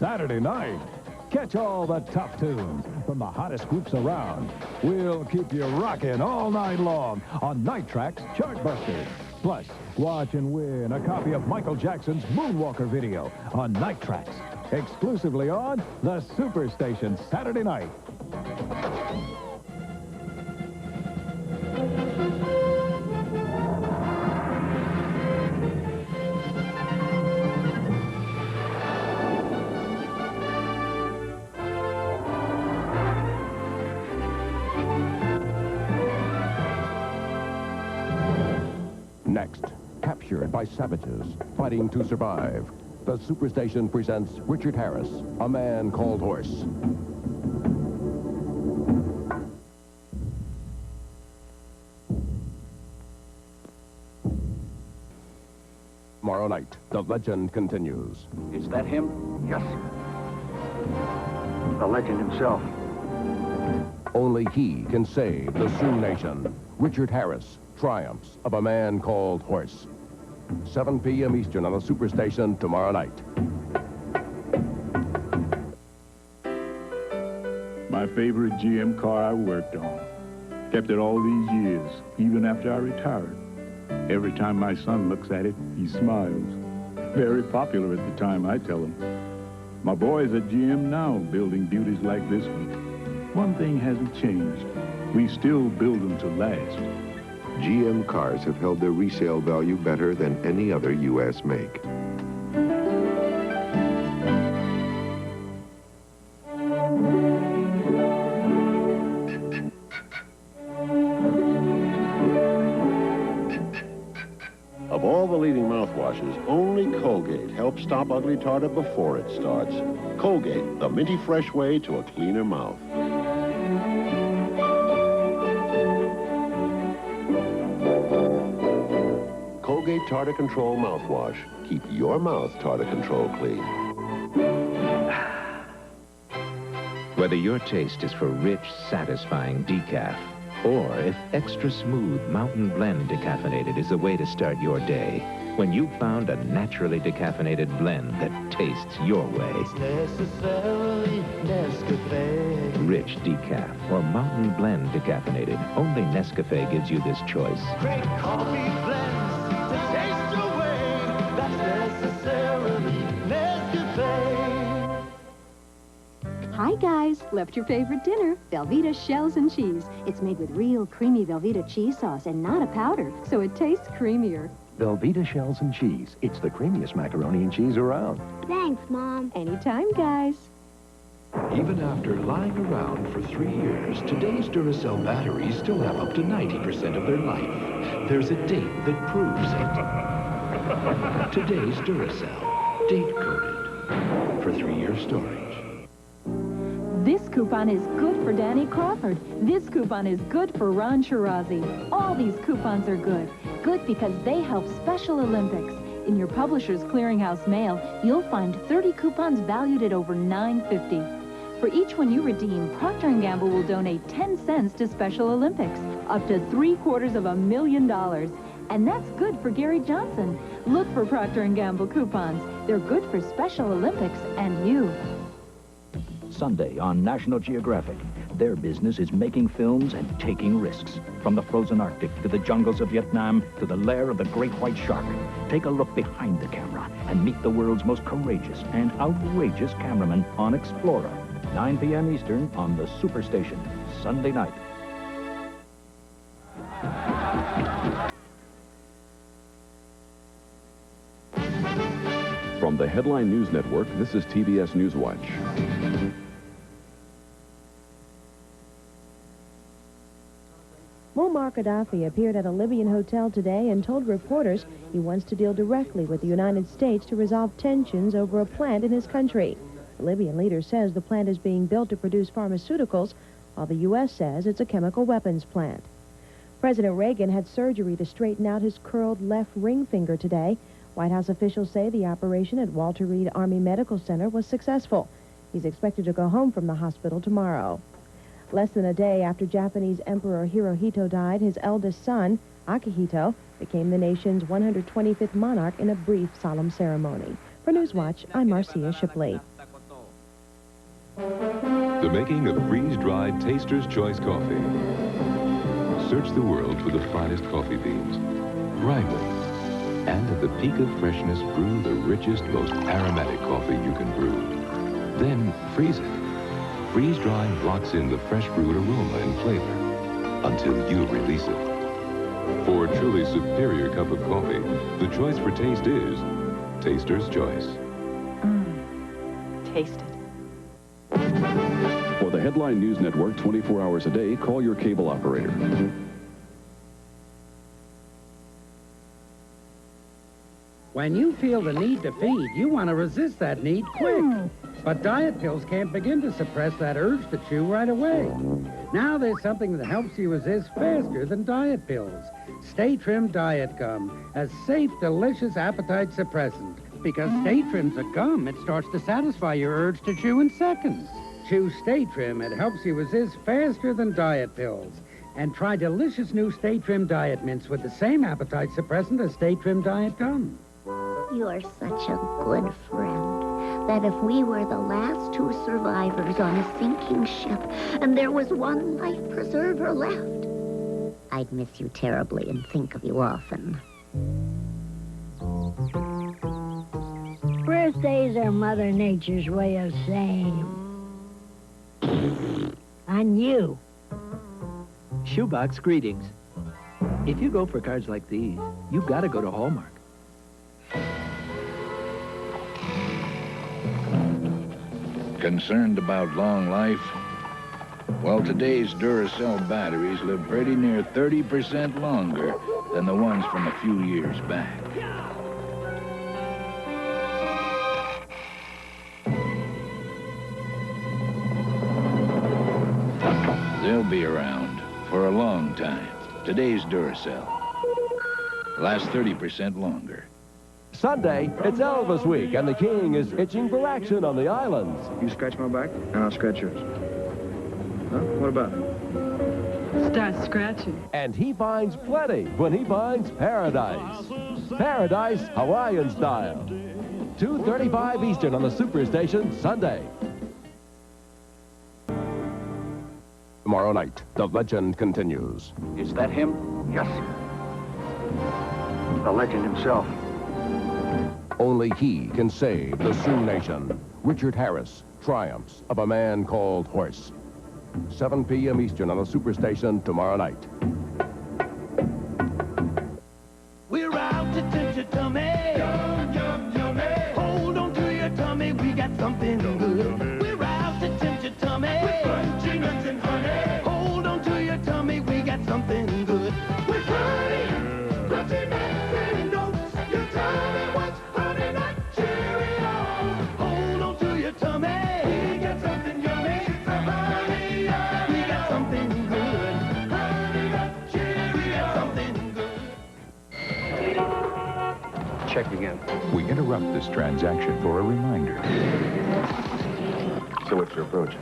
Saturday night. Catch all the top tunes from the hottest groups around. We'll keep you rocking all night long on Night Track's Chartbusters. Plus, watch and win a copy of Michael Jackson's Moonwalker video on Night Tracks, exclusively on the SuperStation Saturday night. Next, captured by savages, fighting to survive, the SuperStation presents Richard Harris, A Man Called Horse. Tomorrow night, the legend continues. Is that him? Yes, sir. The legend himself. Only he can save the Sioux Nation. Richard Harris, Triumphs of a Man Called Horse. 7 p.m. Eastern on the SuperStation tomorrow night. My favorite GM car I worked on. Kept it all these years, even after I retired. Every time my son looks at it, he smiles. Very popular at the time, I tell him. My boys at GM now building beauties like this one. One thing hasn't changed. We still build them to last. GM cars have held their resale value better than any other U.S. make. Of all the leading mouthwashes, only Colgate helps stop ugly tartar before it starts. Colgate, the minty fresh way to a cleaner mouth. Colgate Tartar Control mouthwash. Keep your mouth tartar control clean. Whether your taste is for rich, satisfying decaf, or if extra smooth Mountain Blend decaffeinated is the way to start your day, when you've found a naturally decaffeinated blend that tastes your way. It's necessarily Nescafe. Rich decaf or Mountain Blend decaffeinated. Only Nescafe gives you this choice. Great coffee blends to taste your way. That's necessarily Nescafe. Hi, guys. Left your favorite dinner, Velveeta Shells and Cheese. It's made with real creamy Velveeta cheese sauce and not a powder, so it tastes creamier. Velveeta Shells and Cheese. It's the creamiest macaroni and cheese around. Thanks, Mom. Anytime, guys. Even after lying around for 3 years, today's Duracell batteries still have up to 90% of their life. There's a date that proves it. Today's Duracell, date-coded for 3-year storage. This coupon is good for Danny Crawford. This coupon is good for Ron Shirazi. All these coupons are good. Good because they help Special Olympics. In your Publishers Clearinghouse mail, you'll find 30 coupons valued at over $9.50. For each one you redeem, Procter & Gamble will donate 10 cents to Special Olympics, up to $750,000. And that's good for Gary Johnson. Look for Procter & Gamble coupons. They're good for Special Olympics and you. Sunday on National Geographic. Their business is making films and taking risks. From the frozen Arctic to the jungles of Vietnam to the lair of the great white shark. Take a look behind the camera and meet the world's most courageous and outrageous cameraman on Explorer. 9 p.m. Eastern on the SuperStation, Sunday night. From the Headline News Network, this is TBS Newswatch. Muammar Gaddafi appeared at a Libyan hotel today and told reporters he wants to deal directly with the United States to resolve tensions over a plant in his country. The Libyan leader says the plant is being built to produce pharmaceuticals, while the U.S. says it's a chemical weapons plant. President Reagan had surgery to straighten out his curled left ring finger today. White House officials say the operation at Walter Reed Army Medical Center was successful. He's expected to go home from the hospital tomorrow. Less than a day after Japanese Emperor Hirohito died, his eldest son, Akihito, became the nation's 125th monarch in a brief, solemn ceremony. For Newswatch, I'm Marcia Shipley. making of freeze-dried Taster's Choice coffee. Search the world for the finest coffee beans. Grind them. And at the peak of freshness, brew the richest, most aromatic coffee you can brew. Then freeze it. Freeze-drying locks in the fresh brewed aroma and flavor until you release it. For a truly superior cup of coffee, the choice for taste is Taster's Choice. Taste it. For the Headline News Network 24 hours a day, call your cable operator. When you feel the need to feed, you want to resist that need quick. But diet pills can't begin to suppress that urge to chew right away. Now there's something that helps you resist faster than diet pills. Stay Trim Diet Gum, a safe, delicious appetite suppressant. Because Stay Trim's a gum, it starts to satisfy your urge to chew in seconds. Choose Stay Trim. It helps you resist faster than diet pills. And try delicious new Stay Trim Diet Mints with the same appetite suppressant as Stay Trim Diet Gum. You're such a good friend that if we were the last two survivors on a sinking ship and there was one life preserver left, I'd miss you terribly and think of you often. Birthdays are Mother Nature's way of saying, on you. Shoebox greetings. If you go for cards like these, you've got to go to Hallmark. Concerned about long life? Well, today's Duracell batteries live pretty near 30% longer than the ones from a few years back. They'll be around for a long time. Today's Duracell lasts 30% longer. Sunday, it's Elvis Week, and the King is itching for action on the islands. You scratch my back, and I'll scratch yours. Huh? What about it? Start scratching. And he finds plenty when he finds paradise. Paradise Hawaiian style. 2:35 Eastern on the SuperStation Sunday. Tomorrow night, the legend continues. Is that him? Yes, sir. The legend himself. Only he can save the Sioux Nation. Richard Harris, Triumphs of a Man Called Horse. 7 p.m. Eastern on the SuperStation tomorrow night. We're out to tempt your tummy. Yum, yum, yummy. Hold on to your tummy, we got something good. We're out to tempt your tummy. With crunchy nuts and honey. Hold on to your tummy, we got something good. With honey, crunchy nuts and oats. Your tummy wants honey nut Cheerios. Hold on to your tummy. We got something yummy. It's a honey nut. We got something good. Honey nut Cheerios. We got something good. Check again. We interrupt this transaction for a reminder. So what's your approach?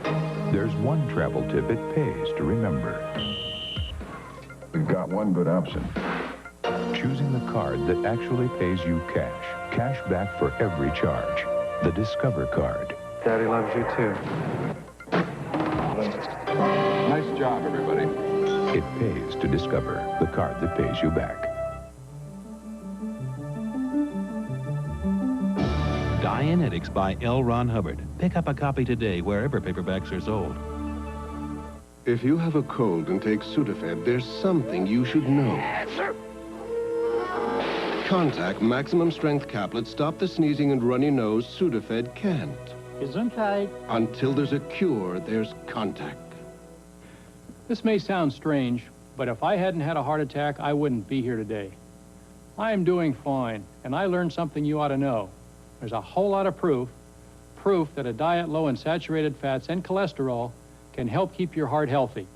There's one travel tip it pays to remember. We've got one good option. Choosing the card that actually pays you cash. Cash back for every charge. The Discover card. Daddy loves you too. Nice job, everybody. It pays to Discover, the card that pays you back. Dianetics by L. Ron Hubbard. Pick up a copy today wherever paperbacks are sold. If you have a cold and take Sudafed, there's something you should know. Sir. Contact Maximum Strength Caplet. Stop the sneezing and runny nose. Sudafed can't. Gesundheit. Until there's a cure, there's Contact. This may sound strange, but if I hadn't had a heart attack, I wouldn't be here today. I am doing fine, and I learned something you ought to know. There's a whole lot of proof that a diet low in saturated fats and cholesterol can help keep your heart healthy.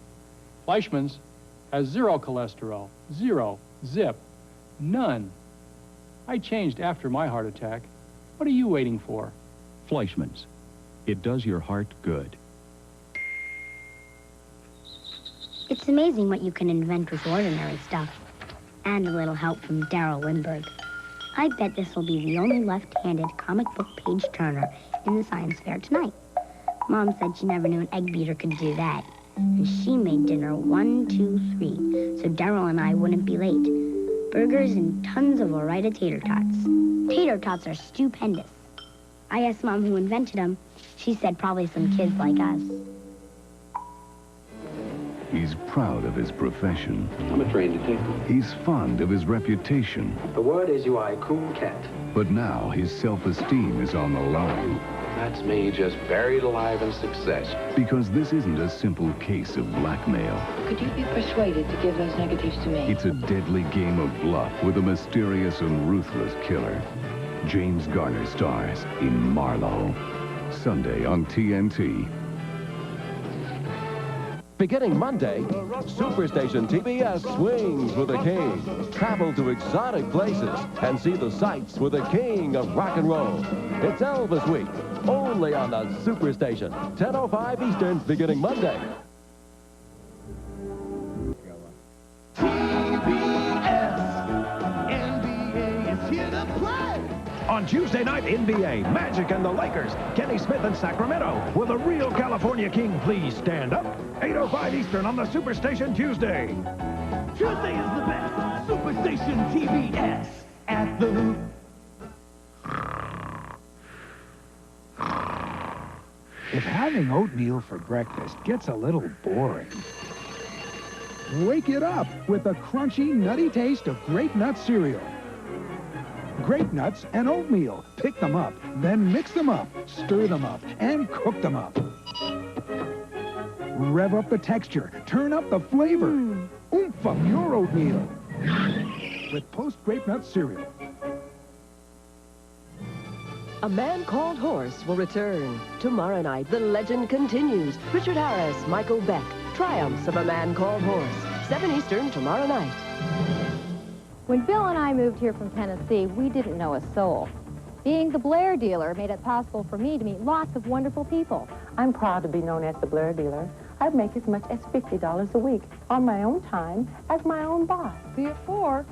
Fleischmann's has 0 cholesterol, 0, zip, none. I changed after my heart attack. What are you waiting for? Fleischmann's. It does your heart good. It's amazing what you can invent with ordinary stuff. And a little help from Darryl Lindbergh. I bet this will be the only left-handed comic book page-turner in the science fair tonight. Mom said she never knew an egg beater could do that. And she made dinner 1, 2, 3, so Daryl and I wouldn't be late. Burgers and tons of Ore-Ida tater tots. Tater tots are stupendous. I asked Mom who invented them. She said probably some kids like us. He's proud of his profession. I'm a trained detective. He's fond of his reputation. The word is you are a cool cat. But now his self-esteem is on the line. That's me, just buried alive in success. Because this isn't a simple case of blackmail. Could you be persuaded to give those negatives to me? It's a deadly game of bluff with a mysterious and ruthless killer. James Garner stars in Marlowe. Sunday on TNT. Beginning Monday, SuperStation TBS swings with the king. Travel to exotic places and see the sights with the king of rock and roll. It's Elvis Week, only on the SuperStation, 10:05 Eastern, beginning Monday. On Tuesday night, NBA, Magic and the Lakers. Kenny Smith in Sacramento. Will the real California King please stand up? 8:05 Eastern on the SuperStation Tuesday. Tuesday is the best. SuperStation TBS at the... If having oatmeal for breakfast gets a little boring, wake it up with the crunchy, nutty taste of Grape Nut cereal. Grape nuts and oatmeal. Pick them up, then mix them up, stir them up, and cook them up. Rev up the texture, turn up the flavor. Oomph up your oatmeal with Post Grape Nut cereal. A Man Called Horse will return. Tomorrow night, the legend continues. Richard Harris, Michael Beck, Triumphs of a Man Called Horse. 7 Eastern tomorrow night. When Bill and I moved here from Tennessee, we didn't know a soul. Being the Blair dealer made it possible for me to meet lots of wonderful people. I'm proud to be known as the Blair dealer. I make as much as $50 a week on my own time as my own boss. Before,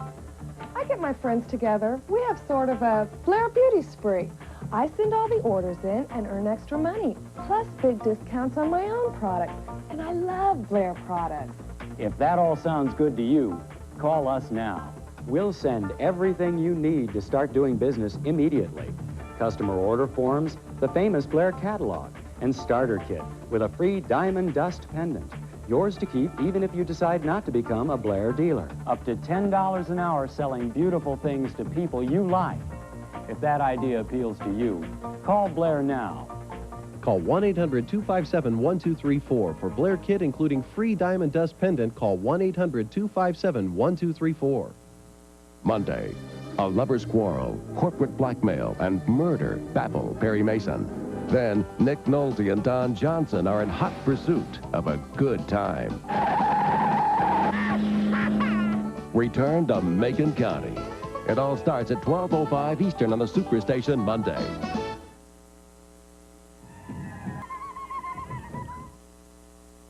I get my friends together. We have sort of a Blair beauty spree. I send all the orders in and earn extra money, plus big discounts on my own products. And I love Blair products. If that all sounds good to you, call us now. We'll send everything you need to start doing business immediately. Customer order forms, the famous Blair catalog, and starter kit with a free diamond dust pendant. Yours to keep even if you decide not to become a Blair dealer. Up to $10 an hour selling beautiful things to people you like. If that idea appeals to you, call Blair now. Call 1-800-257-1234 for Blair Kit, including free diamond dust pendant. Call 1-800-257-1234. Monday, a lover's quarrel, corporate blackmail, and murder baffle Perry Mason. Then, Nick Nolte and Don Johnson are in hot pursuit of a good time. Return to Macon County. It all starts at 12:05 Eastern on the SuperStation Monday.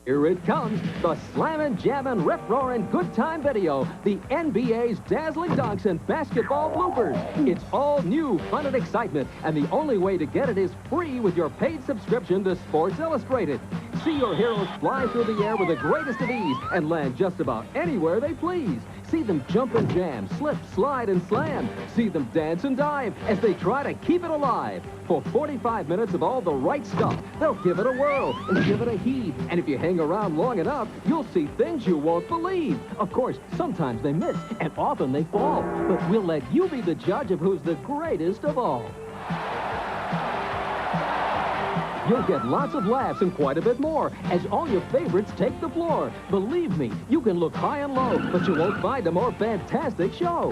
Here it comes, the slammin', jammin', rip-roaring, good-time video, the NBA's dazzling dunks and basketball bloopers. It's all new fun and excitement, and the only way to get it is free with your paid subscription to Sports Illustrated. See your heroes fly through the air with the greatest of ease and land just about anywhere they please. See them jump and jam, slip, slide, and slam. See them dance and dive as they try to keep it alive. For 45 minutes of all the right stuff, they'll give it a whirl and give it a heave. And if you hang around long enough, you'll see things you won't believe. Of course, sometimes they miss, and often they fall. But we'll let you be the judge of who's the greatest of all. You'll get lots of laughs and quite a bit more as all your favorites take the floor. Believe me, you can look high and low, but you won't find a more fantastic show.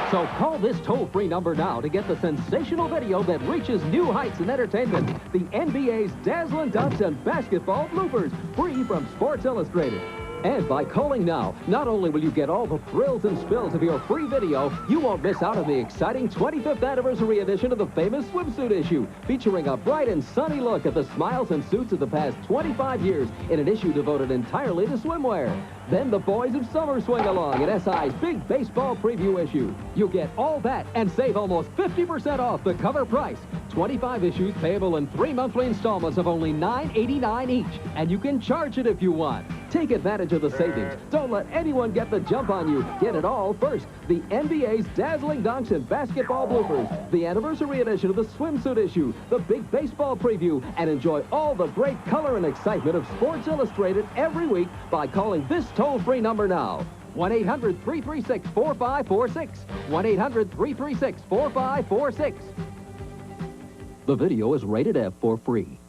So call this toll-free number now to get the sensational video that reaches new heights in entertainment. The NBA's dazzling dunks and basketball bloopers, free from Sports Illustrated. And by calling now, not only will you get all the thrills and spills of your free video, you won't miss out on the exciting 25th anniversary edition of the famous swimsuit issue, featuring a bright and sunny look at the smiles and suits of the past 25 years in an issue devoted entirely to swimwear. Then the Boys of Summer swing along in SI's big baseball preview issue. You'll get all that and save almost 50% off the cover price. 25 issues payable in 3 monthly installments of only $9.89 each. And you can charge it if you want. Take advantage of the savings. Don't let anyone get the jump on you. Get it all first. The NBA's dazzling dunks and basketball bloopers, the anniversary edition of the swimsuit issue, the big baseball preview, and enjoy all the great color and excitement of Sports Illustrated every week by calling this toll-free number now. 1-800-336-4546. 1-800-336-4546. The video is rated F for free.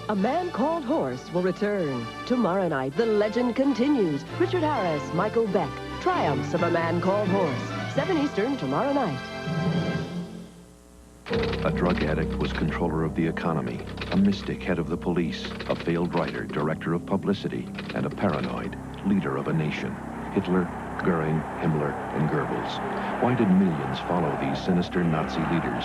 A Man Called Horse will return. Tomorrow night, the legend continues. Richard Harris, Michael Beck, Triumphs of a Man Called Horse. 7 Eastern tomorrow night. A drug addict was controller of the economy, a mystic head of the police, a failed writer, director of publicity, and a paranoid leader of a nation. Hitler, Goering, Himmler, and Goebbels. Why did millions follow these sinister Nazi leaders?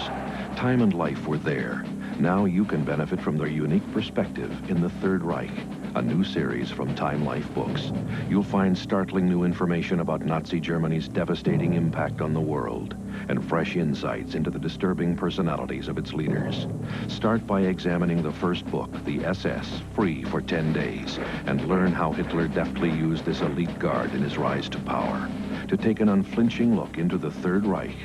Time and life were there. Now you can benefit from their unique perspective in The Third Reich, a new series from Time Life Books. You'll find startling new information about Nazi Germany's devastating impact on the world and fresh insights into the disturbing personalities of its leaders. Start by examining the first book, The SS, free for 10 days, and learn how Hitler deftly used this elite guard in his rise to power. To take an unflinching look into the Third Reich,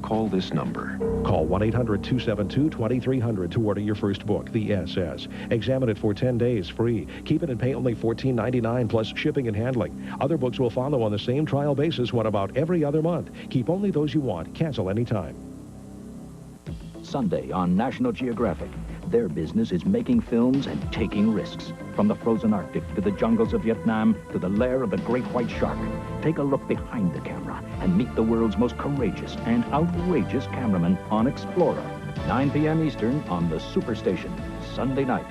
call this number. Call 1-800-272-2300 to order your first book, The SS. Examine it for 10 days free. Keep it and pay only $14.99 plus shipping and handling. Other books will follow on the same trial basis, one about every other month. Keep only those you want. Cancel anytime. Sunday on National Geographic. Their business is making films and taking risks. From the frozen Arctic to the jungles of Vietnam to the lair of the great white shark. Take a look behind the camera and meet the world's most courageous and outrageous cameraman on Explorer. 9 p.m. Eastern on the SuperStation, Sunday night.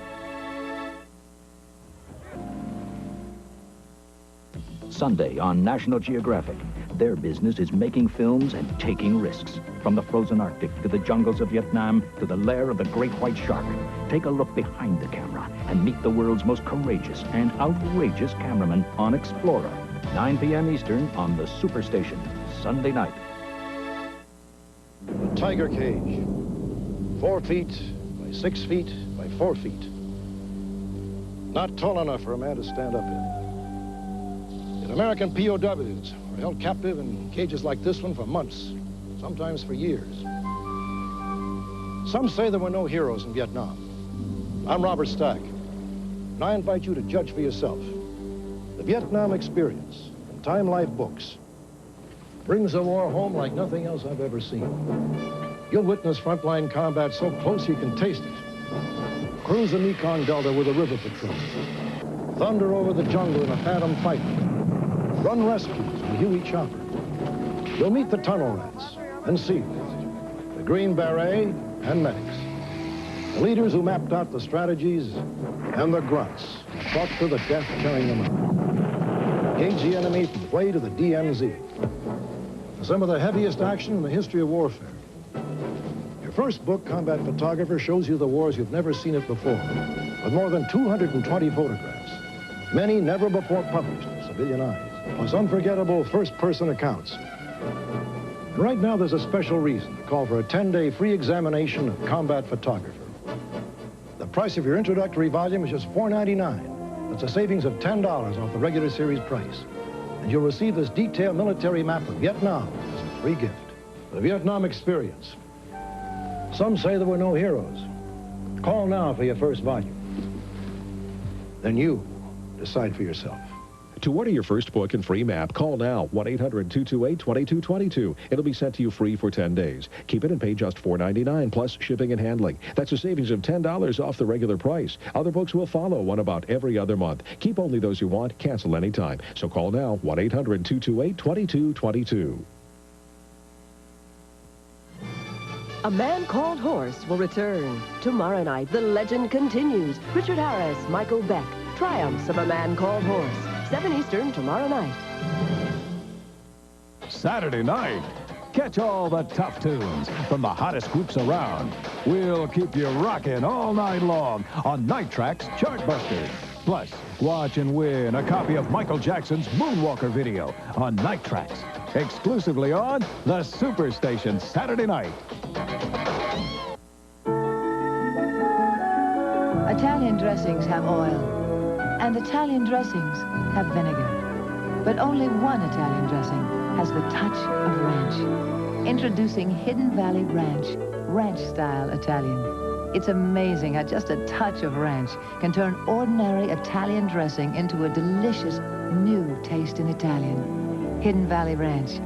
Sunday on National Geographic. Their business is making films and taking risks. From the frozen Arctic to the jungles of Vietnam to the lair of the great white shark. Take a look behind the camera and meet the world's most courageous and outrageous cameraman on Explorer. 9 p.m. Eastern on the SuperStation, Sunday night. A tiger cage. 4 feet by 6 feet by 4 feet. Not tall enough for a man to stand up in. Yet American POWs were held captive in cages like this one for months, sometimes for years. Some say there were no heroes in Vietnam. I'm Robert Stack, and I invite you to judge for yourself. The Vietnam Experience in Time Life Books brings the war home like nothing else I've ever seen. You'll witness frontline combat so close you can taste it. Cruise the Mekong Delta with a river patrol. Thunder over the jungle in a Phantom fighter. Run rescues with a Huey chopper. You'll meet the tunnel rats and SEALs, the Green Beret and medics. The leaders who mapped out the strategies and the grunts who fought to the death carrying them out. Engage the enemy from the way to the DMZ. Some of the heaviest action in the history of warfare. Your first book, Combat Photographer, shows you the wars you've never seen it before, with more than 220 photographs, many never before published in civilian eyes, plus unforgettable first-person accounts. And right now, there's a special reason to call for a 10-day free examination of Combat Photographer. The price of your introductory volume is just $4.99. That's a savings of $10 off the regular series price. And you'll receive this detailed military map of Vietnam as a free gift. The Vietnam Experience. Some say there were no heroes. Call now for your first volume. Then you decide for yourself. To order your first book and free map, call now, 1-800-228-2222. It'll be sent to you free for 10 days. Keep it and pay just $4.99 plus shipping and handling. That's a savings of $10 off the regular price. Other books will follow, one about every other month. Keep only those you want, cancel anytime. So call now, 1-800-228-2222. A Man Called Horse will return. Tomorrow night, the legend continues. Richard Harris, Michael Beck, Triumphs of a Man Called Horse. 7 Eastern tomorrow night. Saturday night. Catch all the tough tunes from the hottest groups around. We'll keep you rocking all night long on Night Track's Chartbusters. Plus, watch and win a copy of Michael Jackson's Moonwalker video on Night Tracks. exclusively on the SuperStation Saturday night. Italian dressings have oil, and Italian dressings have vinegar. But only one Italian dressing has the touch of ranch. Introducing Hidden Valley Ranch, ranch-style Italian. It's amazing how just a touch of ranch can turn ordinary Italian dressing into a delicious new taste in Italian. Hidden Valley Ranch,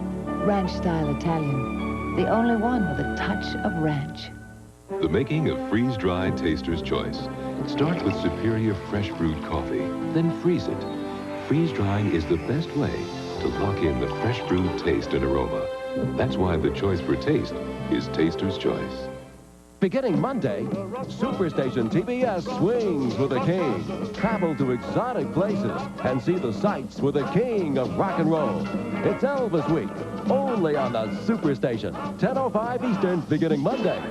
ranch-style Italian. The only one with a touch of ranch. The making of freeze-dried Taster's Choice. Start with superior fresh brewed coffee, then freeze it. Freeze-drying is the best way to lock in the fresh brewed taste and aroma. That's why the choice for taste is Taster's Choice. Beginning Monday, SuperStation TBS swings with the king. Travel to exotic places and see the sights with the king of rock and roll. It's Elvis Week, only on the SuperStation, 10:05 Eastern, beginning Monday.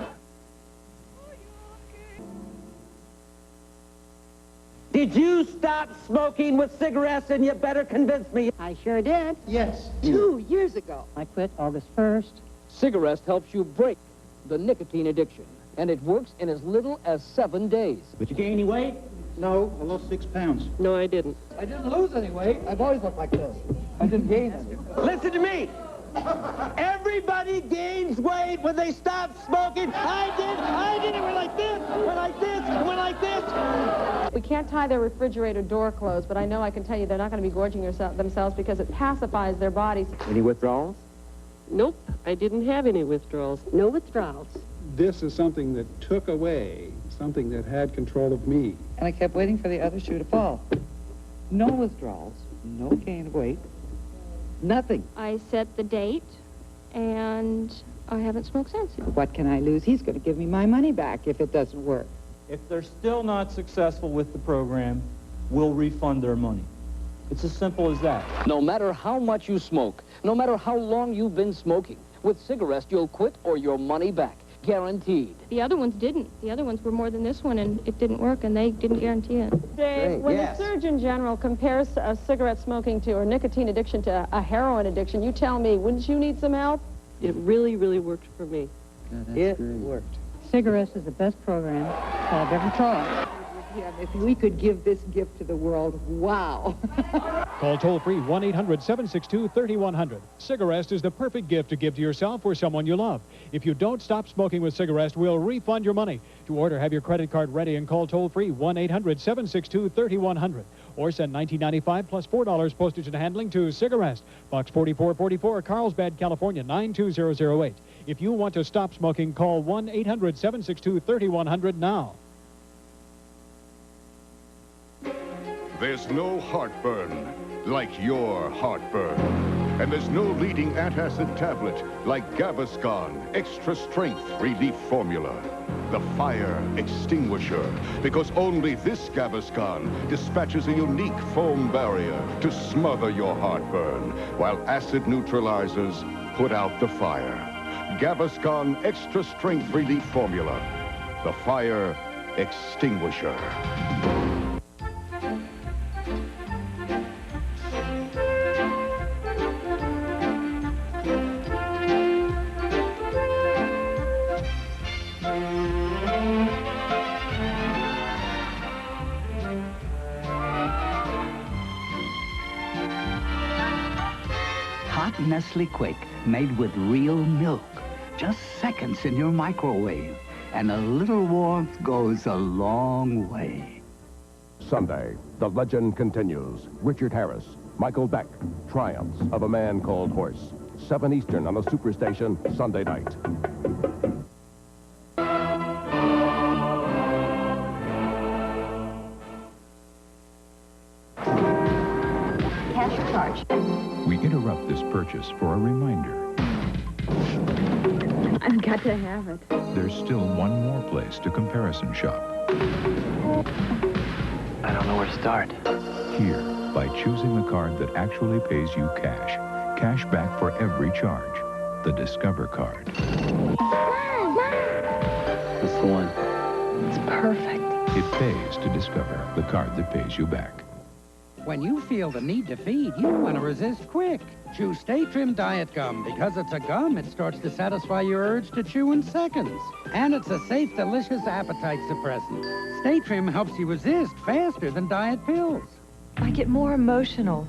Did you stop smoking with cigarettes, and you better convince me? I sure did. Yes. 2 years ago. I quit August 1st. Cigarette helps you break the nicotine addiction, and it works in as little as 7 days. Did you gain any weight? No, I lost 6 pounds. No, I didn't. I didn't lose any weight. I've always looked like this. I didn't gain any. Listen to me. Everybody gains weight when they stop smoking. I did. It went like this, went like this, it went like this. We can't tie their refrigerator door closed, but I know I can tell you they're not going to be gorging themselves because it pacifies their bodies. Any withdrawals? Nope, I didn't have any withdrawals. No withdrawals. This is something that took away, something that had control of me. And I kept waiting for the other shoe to fall. No withdrawals, no gain of weight, nothing. I set the date, and I haven't smoked since. What can I lose? He's going to give me my money back if it doesn't work. If they're still not successful with the program, we'll refund their money. It's as simple as that. No matter how much you smoke, no matter how long you've been smoking, with cigarettes you'll quit or your money back. Guaranteed. The other ones didn't. The other ones were more than this one, and it didn't work, and they didn't guarantee it. Dave, when the Surgeon General compares cigarette smoking to, or nicotine addiction to a heroin addiction, you tell me, wouldn't you need some help? It really, really worked for me. It worked. Cigarettes is the best program I've ever tried. If we could give this gift to the world, wow. Call toll-free 1-800-762-3100. Cigarette is the perfect gift to give to yourself or someone you love. If you don't stop smoking with Cigarette, we'll refund your money. To order, have your credit card ready and call toll-free 1-800-762-3100. Or send $19.95 plus $4 postage and handling to Cigarette, Box 4444, Carlsbad, California, 92008. If you want to stop smoking, call 1-800-762-3100 now. There's no heartburn like your heartburn. And there's no leading antacid tablet like Gaviscon Extra Strength Relief Formula. The fire extinguisher. Because only this Gaviscon dispatches a unique foam barrier to smother your heartburn, while acid neutralizers put out the fire. Gaviscon Extra Strength Relief Formula. The fire extinguisher. Hot Nestle Quake, made with real milk. Just seconds in your microwave. And a little warmth goes a long way. Sunday, the legend continues. Richard Harris, Michael Beck, Triumphs of a Man Called Horse. 7 Eastern on the SuperStation, Sunday night. Cash or charge? We interrupt this purchase for a reminder. I've got to have it. There's still one more place to comparison shop. I don't know where to start. Here, by choosing the card that actually pays you cash. Cash back for every charge. The Discover card. That's the one. It's perfect. It pays to Discover, the card that pays you back. When you feel the need to feed, you want to resist quick. Chew Stay Trim Diet Gum. Because it's a gum, it starts to satisfy your urge to chew in seconds. And it's a safe, delicious appetite suppressant. Stay Trim helps you resist faster than diet pills. I get more emotional.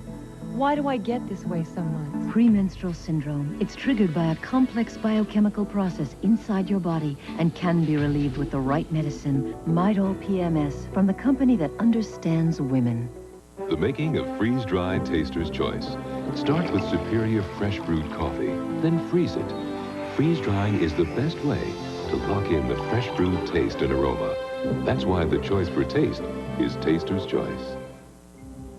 Why do I get this way so much? Premenstrual syndrome. It's triggered by a complex biochemical process inside your body and can be relieved with the right medicine. Midol PMS from the company that understands women. The making of freeze-dried Taster's Choice. Start with superior fresh brewed coffee, then freeze it. Freeze-drying is the best way to lock in the fresh brewed taste and aroma. That's why the choice for taste is Taster's Choice.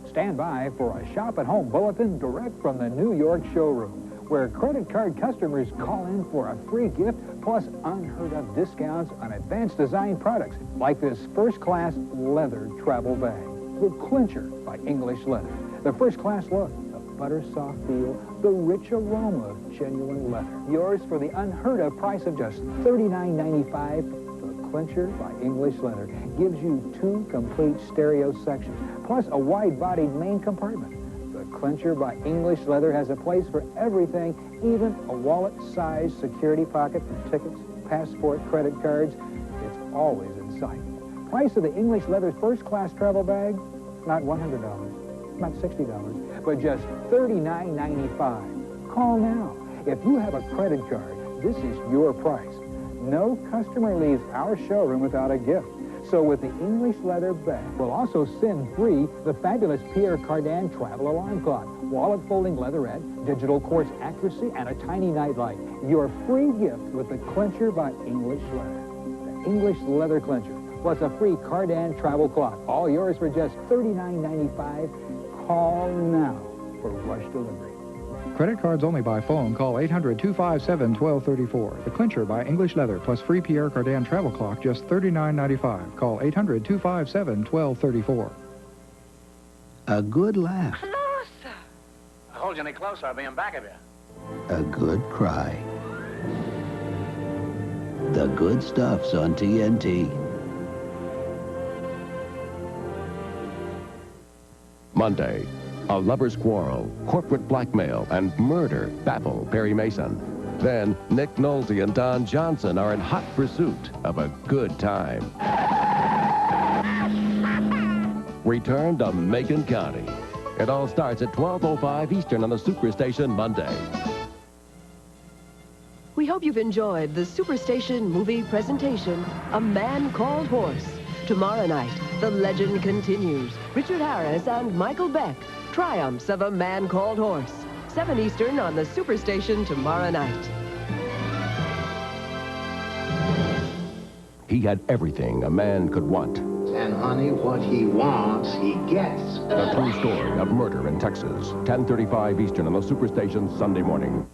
Stand by for a shop-at-home bulletin direct from the New York showroom, where credit card customers call in for a free gift plus unheard-of discounts on advanced design products like this first-class leather travel bag. The Clincher by English Leather. The first-class look, the butter-soft feel, the rich aroma of genuine leather. Yours for the unheard-of price of just $39.95. Clincher by English Leather gives you 2 complete stereo sections, plus a wide-bodied main compartment. The Clincher by English Leather has a place for everything, even a wallet-sized security pocket for tickets, passport, credit cards. It's always in sight. Price of the English Leather first-class travel bag? Not $100, not $60, but just $39.95. Call now. If you have a credit card, this is your price. No customer leaves our showroom without a gift. So with the English Leather bag, we'll also send free the fabulous Pierre Cardin travel alarm clock, wallet folding leatherette, digital quartz accuracy, and a tiny nightlight. Your free gift with the Clincher by English Leather. The English Leather Clincher, plus a free Cardin travel clock. All yours for just $39.95. Call now for rush delivery. Credit cards only by phone. Call 800-257-1234. The Clincher by English Leather plus free Pierre Cardin travel clock, just $39.95. Call 800-257-1234. A good laugh. Hello, sir. Hold you any closer, I'll be in back of you. A good cry. The good stuff's on TNT. Monday, a lover's quarrel, corporate blackmail, and murder baffle Perry Mason. Then, Nick Nolte and Don Johnson are in hot pursuit of a good time. Return to Macon County. It all starts at 12:05 Eastern on the SuperStation Monday. We hope you've enjoyed the SuperStation movie presentation, A Man Called Horse. Tomorrow night, the legend continues. Richard Harris and Michael Beck, Triumphs of a Man Called Horse. 7 Eastern on the SuperStation tomorrow night. He had everything a man could want. And honey, what he wants, he gets. The true story of murder in Texas. 10:35 Eastern on the SuperStation Sunday morning.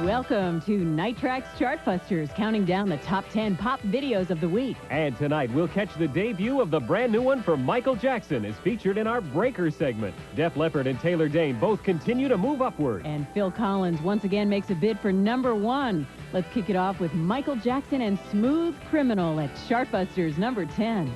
Welcome to Night Track's Chartbusters, counting down the top 10 pop videos of the week. And tonight, we'll catch the debut of the brand new one for Michael Jackson, as featured in our Breaker segment. Def Leppard and Taylor Dane both continue to move upward. And Phil Collins once again makes a bid for #1. Let's kick it off with Michael Jackson and Smooth Criminal at Chartbusters number 10.